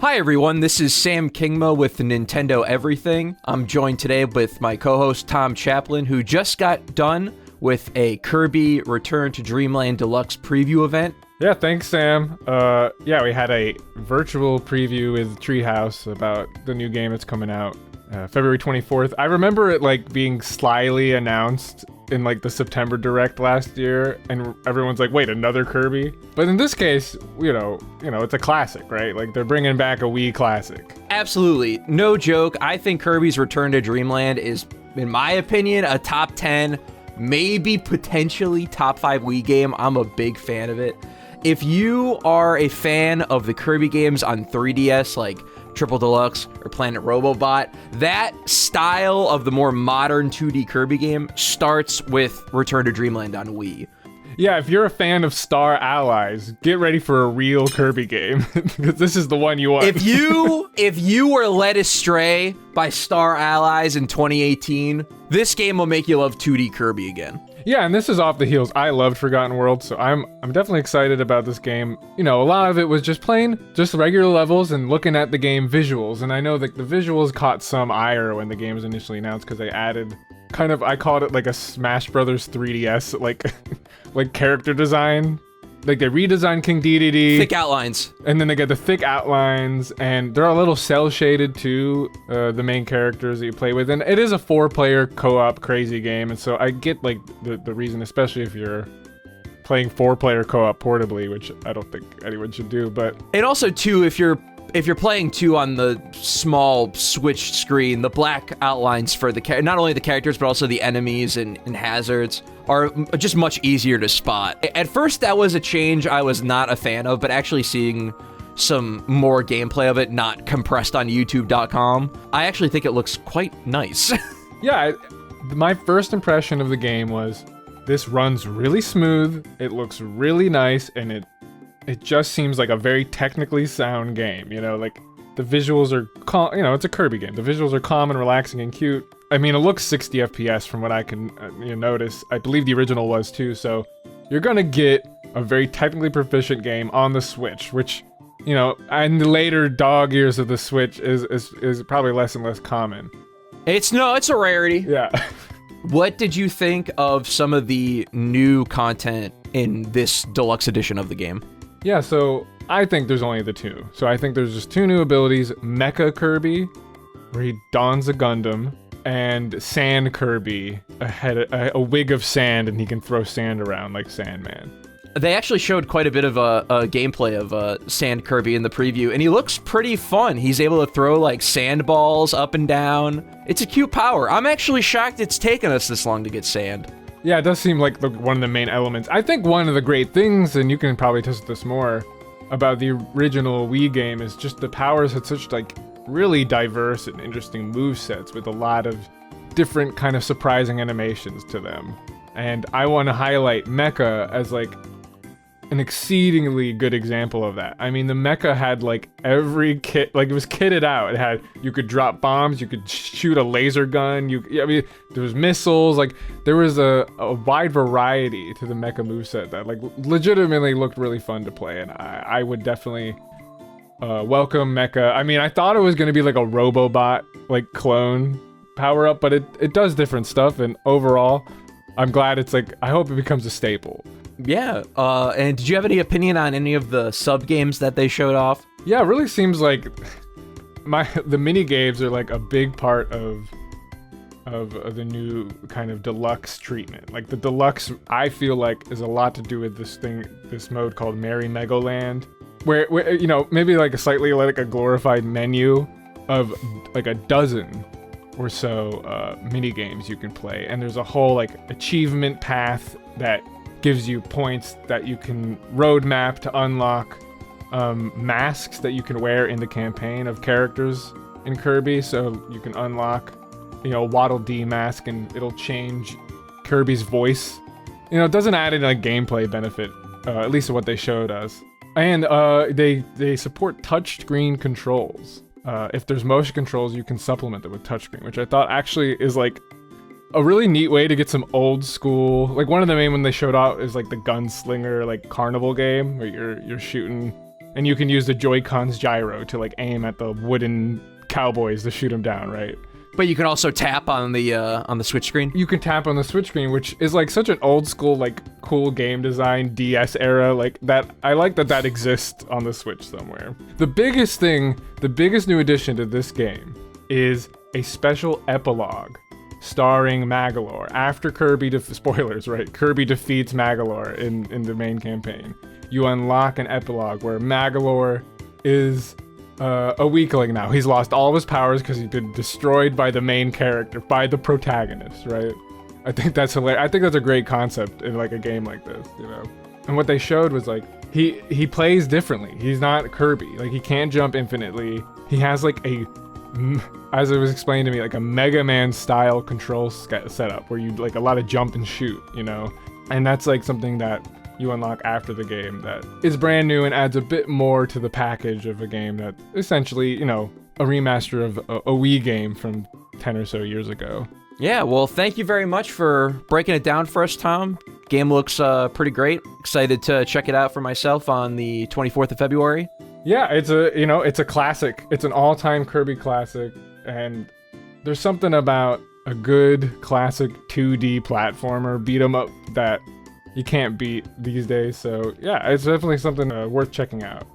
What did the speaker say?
Hi everyone, this is Sam Kingma with Nintendo Everything. I'm joined today with my co-host Tom Chaplin, who just got done with a Kirby Return to Dreamland Deluxe preview event. Yeah, thanks, Sam. We had a virtual preview with Treehouse about the new game that's coming out February 24th. I remember it being slyly announced in the September Direct last year, and everyone's like, wait, another Kirby? But in this case, it's a classic, right? They're bringing back a Wii classic. Absolutely. No joke. I think Kirby's Return to Dreamland is, in my opinion, a top 10, maybe potentially top 5 Wii game. I'm a big fan of it. If you are a fan of the Kirby games on 3DS, like Triple Deluxe or Planet Robobot, that style of the more modern 2D Kirby game starts with Return to Dreamland on Wii. Yeah, if you're a fan of Star Allies, get ready for a real Kirby game, because this is the one you want. If you were led astray by Star Allies in 2018, this game will make you love 2D Kirby again. Yeah, and this is off the heels. I loved Forgotten World, so I'm definitely excited about this game. A lot of it was just regular levels and looking at the game visuals. And I know that the visuals caught some ire when the game was initially announced because they added I called it like a Smash Brothers 3DS, like character design. They redesigned King Dedede. Thick outlines. And then they get the thick outlines, and they're a little cel-shaded too, the main characters that you play with. And it is a 4-player co-op crazy game, and so I get the reason, especially if you're playing 4-player co-op portably, which I don't think anyone should do, but... And also too, if you're playing too on the small switched screen, the black outlines for not only the characters, but also the enemies and hazards are just much easier to spot. At first, that was a change I was not a fan of, but actually seeing some more gameplay of it, not compressed on YouTube.com, I actually think it looks quite nice. Yeah, my first impression of the game was, this runs really smooth, it looks really nice, and it just seems like a very technically sound game, the visuals are calm, it's a Kirby game. The visuals are calm and relaxing and cute. I mean, it looks 60 FPS from what I can notice. I believe the original was too, so you're gonna get a very technically proficient game on the Switch, which, in the later dog years of the Switch is probably less and less common. It's a rarity. Yeah. What did you think of some of the new content in this deluxe edition of the game? Yeah, so I think there's only the two. So I think there's just 2 new abilities, Mecha Kirby, where he dons a Gundam, and Sand Kirby, a wig of sand, and he can throw sand around like Sandman. They actually showed quite a bit of a gameplay of Sand Kirby in the preview, and he looks pretty fun. He's able to throw sand balls up and down. It's a cute power. I'm actually shocked it's taken us this long to get sand. Yeah, it does seem like one of the main elements. I think one of the great things, and you can probably test this more, about the original Wii game is just the powers had such really diverse and interesting movesets with a lot of different kind of surprising animations to them. And I want to highlight Mecha as an exceedingly good example of that. I mean, the Mecha had every kit, it was kitted out. You could drop bombs, you could shoot a laser gun, there was missiles, there was a wide variety to the Mecha moveset that legitimately looked really fun to play, and I would definitely welcome Mecha. I mean, I thought it was going to be a Robobot clone power up, but it does different stuff, and overall I'm glad it's I hope it becomes a staple. Yeah, and did you have any opinion on any of the sub-games that they showed off? Yeah, it really seems like the mini-games are a big part of the new kind of deluxe treatment. The deluxe, I feel is a lot to do with this mode called Merry Megaland, where maybe a slightly a glorified menu of a dozen or so mini games you can play, and there's a whole achievement path that gives you points that you can roadmap to unlock masks that you can wear in the campaign of characters in Kirby. So you can unlock, Waddle Dee mask, and it'll change Kirby's voice. It doesn't add any gameplay benefit, at least what they showed us. And they support touchscreen controls. If there's motion controls, you can supplement them with touchscreen, which I thought actually is a really neat way to get some old school, one of the main one they showed out is the Gunslinger carnival game where you're shooting And you can use the Joy-Con's gyro to like aim at the wooden cowboys to shoot them down, right? But you can also tap on the Switch screen. You can tap on the Switch screen, which is like such an old school, like cool game design, DS era, like that. I like that exists on the Switch somewhere. The biggest new addition to this game is a special epilogue starring Magalore. After spoilers, right? Kirby defeats Magalore in the main campaign. You unlock an epilogue where Magalore is a weakling now. He's lost all of his powers because he's been destroyed by the main character, by the protagonist, right? I think that's hilarious. I think that's a great concept in like a game like this, you know? And what they showed was like, he plays differently. He's not Kirby. Like, he can't jump infinitely. He has like as it was explained to me, like a Mega Man style control setup where you like a lot of jump and shoot, you know? And that's like something that you unlock after the game that is brand new and adds a bit more to the package of a game that essentially, you know, a remaster of a Wii game from 10 or so years ago. Yeah, well, thank you very much for breaking it down for us, Tom. Game looks pretty great. Excited to check it out for myself on the 24th of February. Yeah, it's a classic. It's an all-time Kirby classic, and there's something about a good classic 2D platformer beat 'em up that you can't beat these days. So yeah, it's definitely something worth checking out.